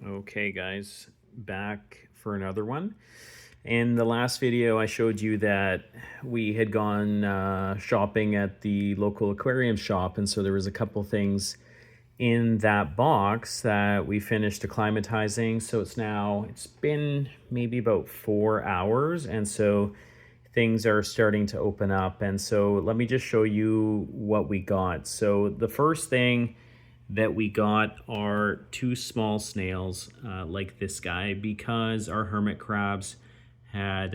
Okay guys, back for another one. In the last video I showed you that we had gone shopping at the local aquarium shop, and so there was a couple things in that box that we finished acclimatizing. So it's been maybe about 4 hours, and so things are starting to open up. And so let me just show you what we got. So the first thing that we got are two small snails like this guy, because our hermit crabs had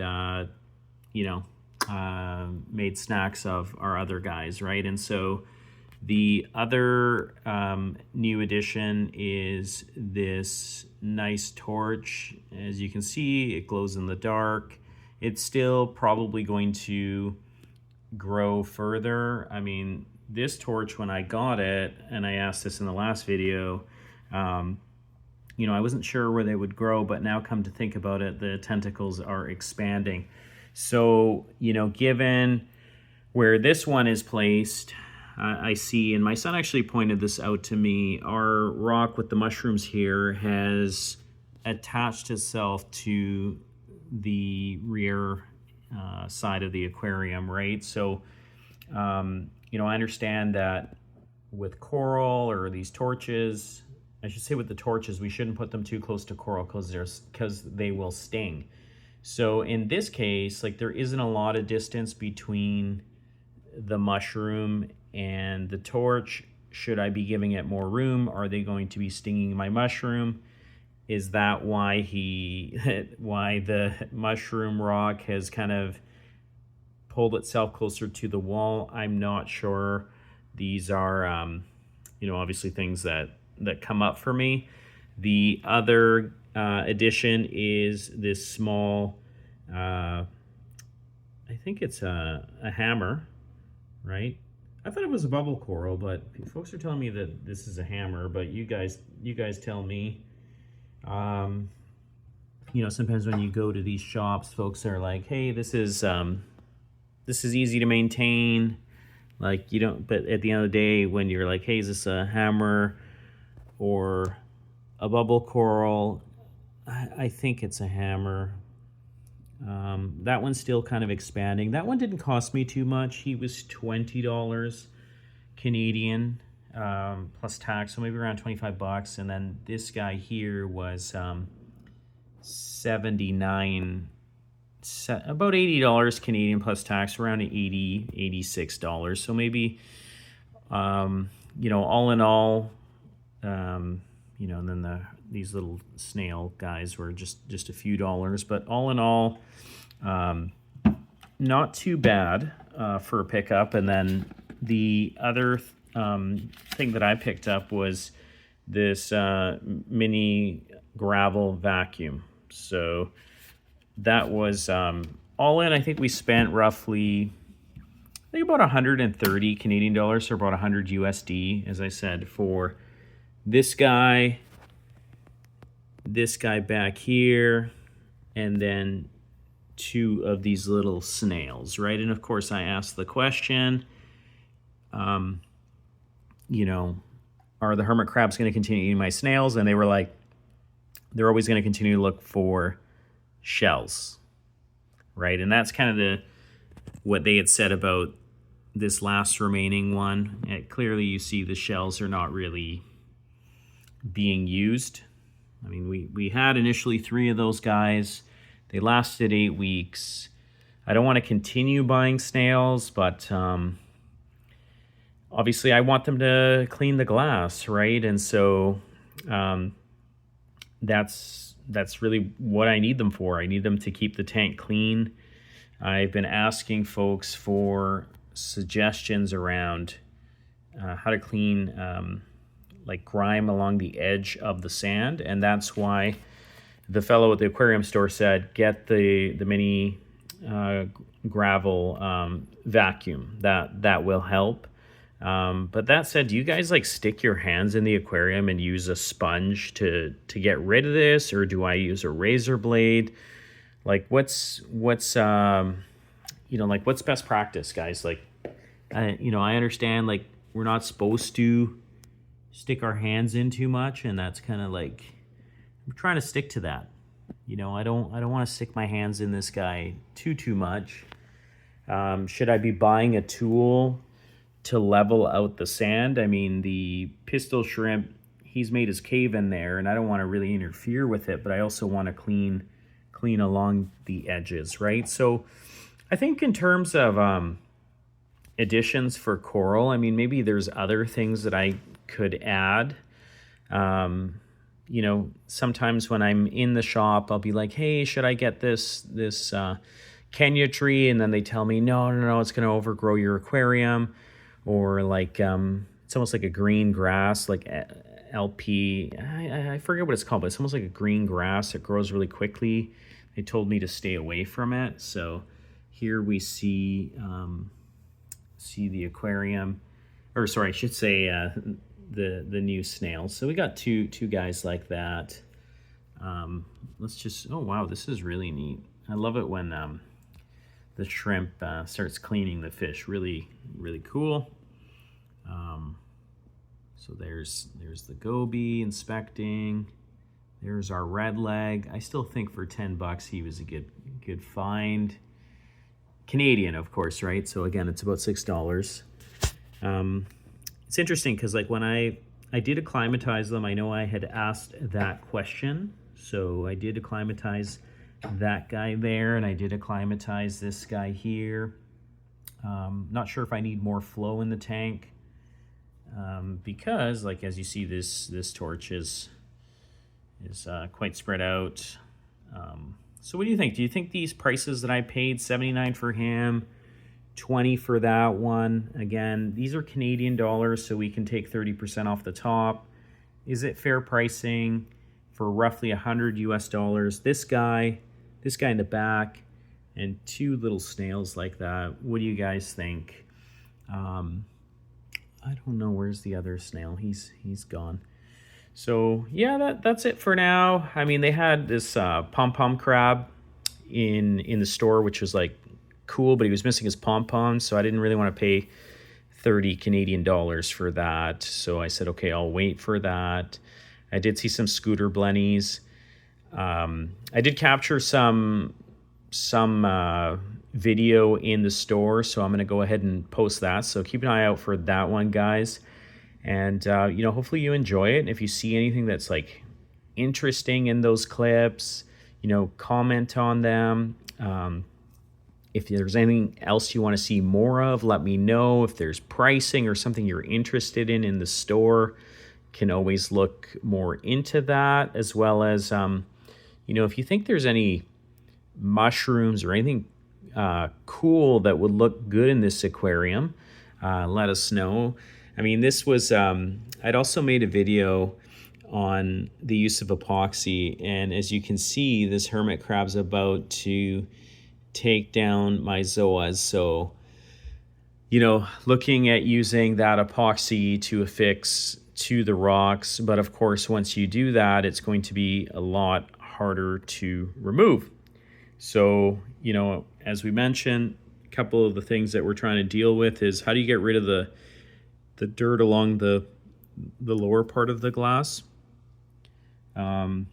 made snacks of our other guys, right? And so the other new addition is this nice torch. As you can see, it glows in the dark. It's still probably going to grow further. I mean, this torch, when I got it, and I asked this in the last video, I wasn't sure where they would grow, but now come to think about it, the tentacles are expanding. So, given where this one is placed, I see, and my son actually pointed this out to me, our rock with the mushrooms here has attached itself to the rear side of the aquarium, right? So, I understand that with coral or these torches, I should say with the torches, we shouldn't put them too close to coral because they will sting. So in this case, there isn't a lot of distance between the mushroom and the torch. Should I be giving it more room? Are they going to be stinging my mushroom? Is that why why the mushroom rock has kind of pulled itself closer to the wall? I'm not sure. These are, obviously things that come up for me. The other addition is this small, I think it's a hammer, right? I thought it was a bubble coral, but folks are telling me that this is a hammer, but you guys tell me. Sometimes when you go to these shops, folks are like, hey, this is easy to maintain. But at the end of the day, when you're like, hey, is this a hammer or a bubble coral? I think it's a hammer. That one's still kind of expanding. That one didn't cost me too much. He was $20 Canadian plus tax, so maybe around 25 bucks. And then this guy here was about $80 Canadian plus tax, around $86. So maybe, all in all, and then these little snail guys were just a few dollars, but all in all, not too bad for a pickup. And then the other thing that I picked up was this mini gravel vacuum. So that was all in. I think we spent roughly, about 130 Canadian dollars, or about 100 USD, as I said, for this guy back here, and then two of these little snails, right? And of course, I asked the question, are the hermit crabs going to continue eating my snails? And they were like, they're always going to continue to look for shells, right? And that's kind of what they had said about this last remaining one. Clearly you see the shells are not really being used. I mean, we had initially 3 of those guys. They lasted 8 weeks. I don't want to continue buying snails, but obviously I want them to clean the glass, right? And so that's really what I need them for. I need them to keep the tank clean. I've been asking folks for suggestions around how to clean grime along the edge of the sand, and that's why the fellow at the aquarium store said get the mini gravel vacuum. That will help. But that said, do you guys stick your hands in the aquarium and use a sponge to get rid of this, or do I use a razor blade? What's what's best practice, guys? I understand we're not supposed to stick our hands in too much, and that's kind of I'm trying to stick to that. You know, I don't want to stick my hands in this guy too much. Should I be buying a tool to level out the sand? I mean, the pistol shrimp, he's made his cave in there, and I don't want to really interfere with it, but I also want to clean along the edges, right? So I think in terms of additions for coral, I mean, maybe there's other things that I could add. You know, sometimes when I'm in the shop, I'll be like, hey, should I get this Kenya tree? And then they tell me, no, it's going to overgrow your aquarium. Or like, it's almost like a green grass, like LP. I forget what it's called, but it's almost like a green grass that grows really quickly. They told me to stay away from it. So here we see the aquarium, or sorry, I should say the new snails. So we got two guys like that. Let's just, oh wow, this is really neat. I love it when the shrimp starts cleaning the fish. Really cool. So there's the goby inspecting. There's our red leg. I still think for $10 he was a good find. Canadian, of course, right? So again, it's about $6. It's interesting because like when I did acclimatize them, I know I had asked that question. So I did acclimatize that guy there, and I did acclimatize this guy here. Not sure if I need more flow in the tank because, like, as you see, this torch is quite spread out. So what do you think? Do you think these prices that I paid, $79 for him, $20 for that one? Again, these are Canadian dollars, so we can take 30% off the top. Is it fair pricing for roughly $100 US? This guy in the back, and two little snails like that. What do you guys think? I don't know, where's the other snail? He's gone. So yeah, that's it for now. I mean, they had this pom-pom crab in the store, which was like cool, but he was missing his pom-pom, so I didn't really want to pay 30 Canadian dollars for that. So I said, okay, I'll wait for that. I did see some scooter blennies. I did capture some video in the store, so I'm going to go ahead and post that. So keep an eye out for that one, guys. And, you know, hopefully you enjoy it. And if you see anything that's like interesting in those clips, you know, comment on them. If there's anything else you want to see more of, let me know. If there's pricing or something you're interested in the store, can always look more into that, as well as, you know, if you think there's any mushrooms or anything cool that would look good in this aquarium, let us know. I mean, this was, I'd also made a video on the use of epoxy, and as you can see, this hermit crab's about to take down my zoas. So, you know, looking at using that epoxy to affix to the rocks, but of course, once you do that, it's going to be a lot harder to remove. So, you know, as we mentioned, a couple of the things that we're trying to deal with is how do you get rid of the dirt along the lower part of the glass? Do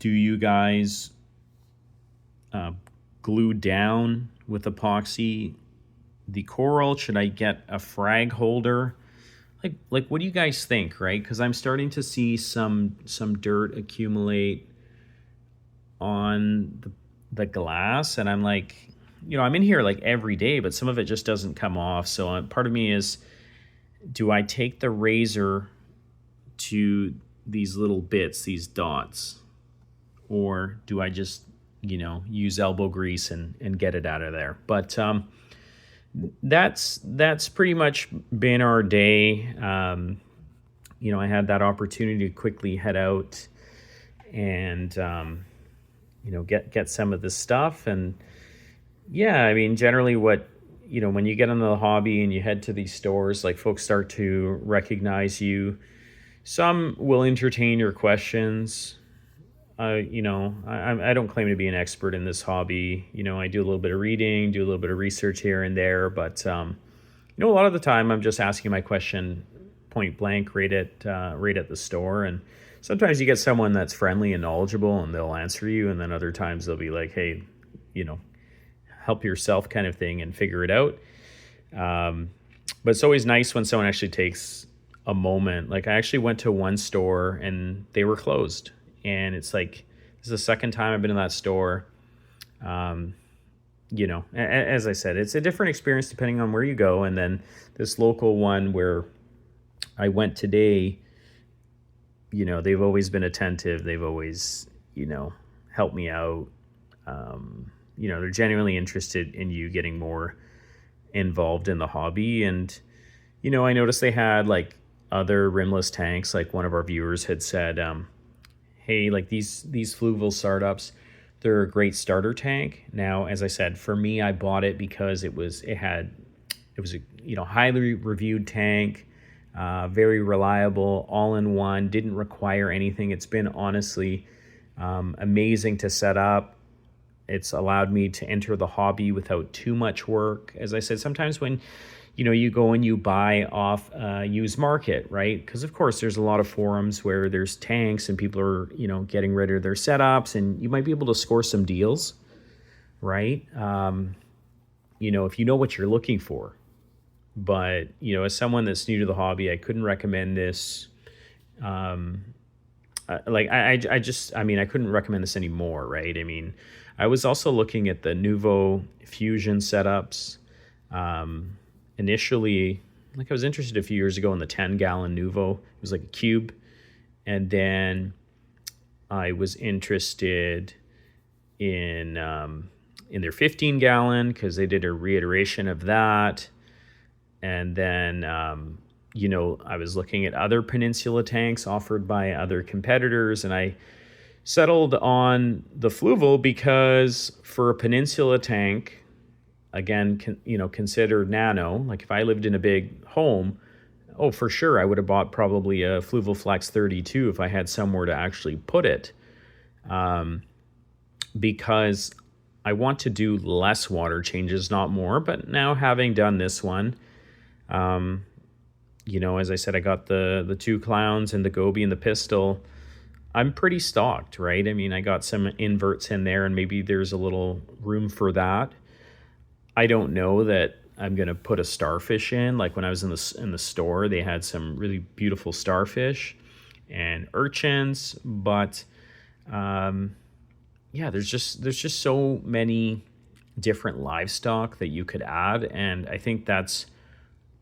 you guys glue down with epoxy the coral? Should I get a frag holder? Like what do you guys think, right? Because I'm starting to see some dirt accumulate on the glass, and I'm like, you know, I'm in here like every day, but some of it just doesn't come off. So part of me is, do I take the razor to these little bits, these dots, or do I just, you know, use elbow grease and get it out of there? But that's pretty much been our day. You know, I had that opportunity to quickly head out and you know, get some of this stuff. And yeah, I mean, generally what, you know, when you get into the hobby and you head to these stores, like folks start to recognize you. Some will entertain your questions. You know, I don't claim to be an expert in this hobby. You know, I do a little bit of reading, do a little bit of research here and there, but you know, a lot of the time I'm just asking my question point blank right at the store. And sometimes you get someone that's friendly and knowledgeable and they'll answer you, and then other times they'll be like, hey, you know, help yourself kind of thing and figure it out. But it's always nice when someone actually takes a moment. Like I actually went to one store and they were closed, and it's like this is the second time I've been in that store. You know, as I said, it's a different experience depending on where you go. And then this local one where I went today, you know, they've always been attentive. They've always, you know, helped me out. You know, they're genuinely interested in you getting more involved in the hobby. And, you know, I noticed they had like other rimless tanks. Like one of our viewers had said, hey, like these Fluval startups, they're a great starter tank. Now, as I said, for me, I bought it because it was a, you know, highly reviewed tank, very reliable, all in one, didn't require anything. It's been honestly amazing to set up. It's allowed me to enter the hobby without too much work. As I said, sometimes when, you know, you go and you buy off a used market, right? Because of course there's a lot of forums where there's tanks and people are, you know, getting rid of their setups, and you might be able to score some deals, right? You know, if you know what you're looking for. But, you know, as someone that's new to the hobby, I couldn't recommend this. I mean, I couldn't recommend this anymore, right? I mean, I was also looking at the Nuvo Fusion setups. Initially, like I was interested a few years ago in the 10-gallon Nuvo. It was like a cube. And then I was interested in their 15-gallon because they did a reiteration of that. And then, you know, I was looking at other Peninsula tanks offered by other competitors, and I settled on the Fluval because for a Peninsula tank, again, you know, considered nano, like if I lived in a big home, oh, for sure, I would have bought probably a Fluval Flex 32 if I had somewhere to actually put it, because I want to do less water changes, not more. But now having done this one, you know, as I said, I got the two clowns and the goby and the pistol. I'm pretty stocked, right? I mean, I got some inverts in there, and maybe there's a little room for that. I don't know that I'm going to put a starfish in. Like when I was in the store, they had some really beautiful starfish and urchins, but yeah, there's just so many different livestock that you could add, and I think that's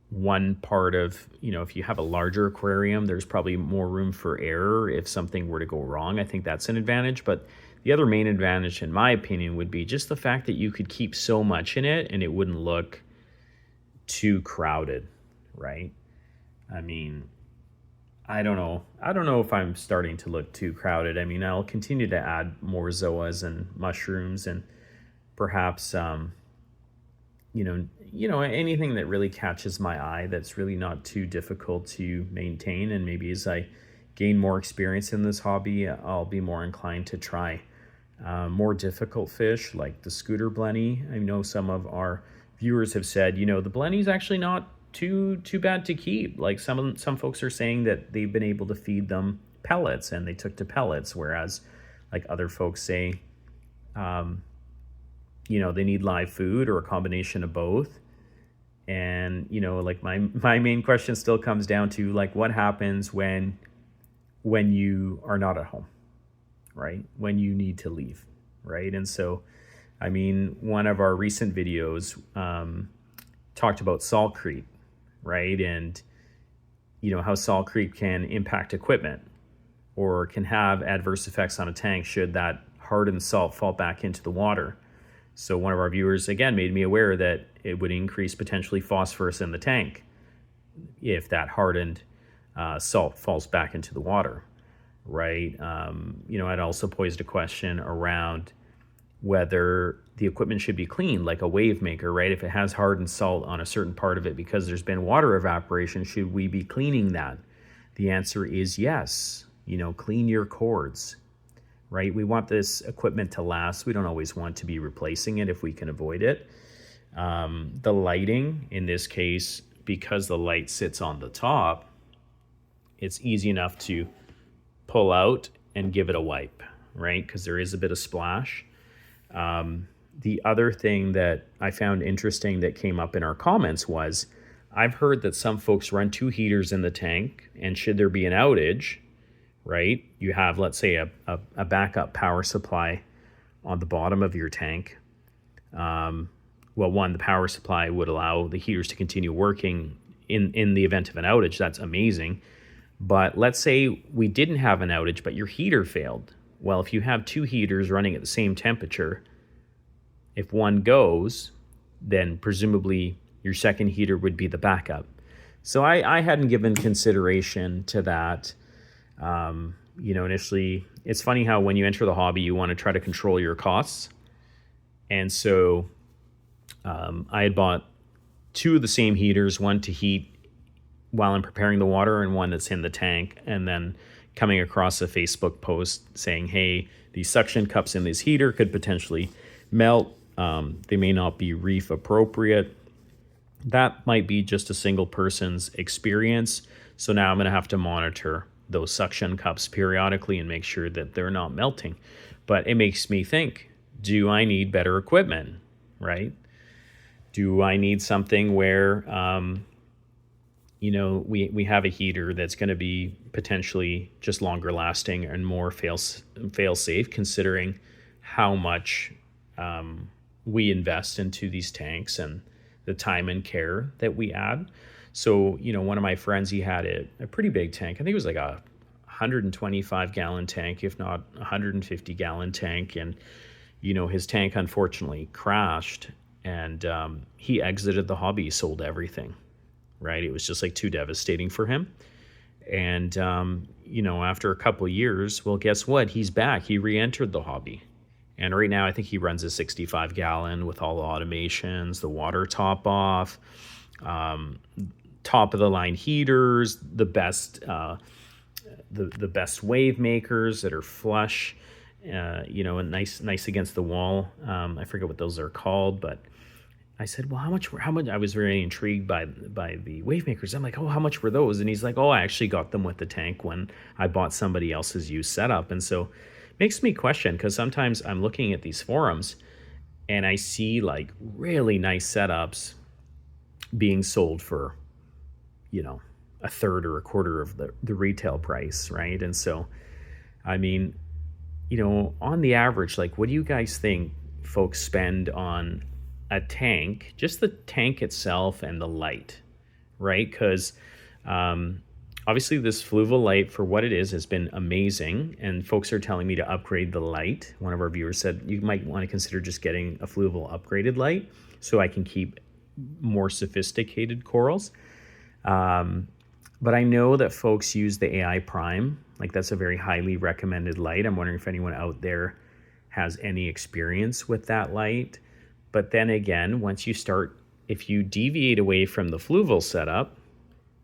one part of, you know, if you have a larger aquarium, there's probably more room for error if something were to go wrong. I think that's an advantage. But the other main advantage, in my opinion, would be just the fact that you could keep so much in it and it wouldn't look too crowded, right? I mean, I don't know if I'm starting to look too crowded. I mean, I'll continue to add more zoas and mushrooms and perhaps you know, anything that really catches my eye that's really not too difficult to maintain. And maybe as I gain more experience in this hobby, I'll be more inclined to try more difficult fish like the scooter blenny. I know some of our viewers have said, you know, the blenny's actually not too bad to keep. Like some folks are saying that they've been able to feed them pellets and they took to pellets, whereas like other folks say, you know, they need live food or a combination of both. And, you know, like my main question still comes down to like, what happens when you are not at home, right? When you need to leave, right? And so, I mean, one of our recent videos talked about salt creep, right? And, you know, how salt creep can impact equipment or can have adverse effects on a tank should that hardened salt fall back into the water. So one of our viewers, again, made me aware that it would increase potentially phosphorus in the tank if that hardened salt falls back into the water, right? You know, I'd also posed a question around whether the equipment should be cleaned, like a wave maker, right? If it has hardened salt on a certain part of it because there's been water evaporation, should we be cleaning that? The answer is yes. You know, clean your cords, right? We want this equipment to last. We don't always want to be replacing it if we can avoid it. The lighting, in this case, because the light sits on the top, it's easy enough to pull out and give it a wipe, right? Because there is a bit of splash. The other thing that I found interesting that came up in our comments was, I've heard that some folks run 2 heaters in the tank, and should there be an outage, right, you have, let's say, a backup power supply on the bottom of your tank. Well, one, the power supply would allow the heaters to continue working in the event of an outage. That's amazing. But let's say we didn't have an outage, but your heater failed. Well, if you have 2 heaters running at the same temperature, if one goes, then presumably your second heater would be the backup. So I hadn't given consideration to that. Initially, it's funny how when you enter the hobby, you want to try to control your costs. And so I had bought 2 of the same heaters, one to heat while I'm preparing the water and one that's in the tank, and then coming across a Facebook post saying, hey, these suction cups in this heater could potentially melt. They may not be reef appropriate. That might be just a single person's experience. So now I'm going to have to monitor those suction cups periodically and make sure that they're not melting. But it makes me think, do I need better equipment, right? Do I need something where, we have a heater that's going to be potentially just longer lasting and more fail safe, considering how much we invest into these tanks and the time and care that we add. So, one of my friends, he had a pretty big tank. I think it was like a 125 gallon tank, if not 150 gallon tank. And, his tank unfortunately crashed, and he exited the hobby, sold everything, right? It was just like too devastating for him. And, after a couple of years, well, guess what? He's back. He re-entered the hobby. And right now, I think he runs a 65 gallon with all the automations, the water top off, top of the line heaters, the best wave makers that are flush, and nice against the wall. I forget what those are called, but I said, well, how much? I was very intrigued by the wave makers. I'm like, oh, how much were those? And he's like, oh, I actually got them with the tank when I bought somebody else's used setup. And so makes me question, because sometimes I'm looking at these forums and I see like really nice setups being sold for, a third or a quarter of the retail price, right? And so, I mean, on the average, like, what do you guys think folks spend on a tank, just the tank itself and the light, right? Because obviously this Fluval light, for what it is, has been amazing, and folks are telling me to upgrade the light. One of our viewers said you might want to consider just getting a Fluval upgraded light so I can keep more sophisticated corals. But I know that folks use the AI Prime. Like, that's a very highly recommended light. I'm wondering if anyone out there has any experience with that light. But then again, if you deviate away from the Fluval setup,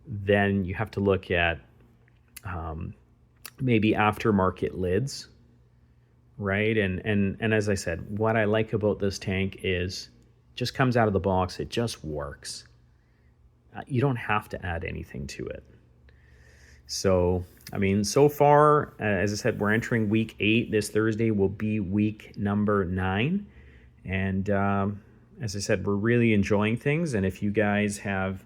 then you have to look at maybe aftermarket lids, right? And as I said, what I like about this tank is just comes out of the box, it just works. You don't have to add anything to it. So, I mean, so far, as I said, we're entering week 8. This Thursday will be week number 9. And as I said, we're really enjoying things. And if you guys have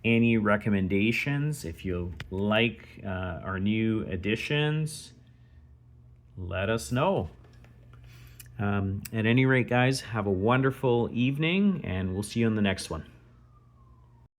any recommendations, if you like our new additions, let us know. At any rate, guys, have a wonderful evening, and we'll see you on the next one.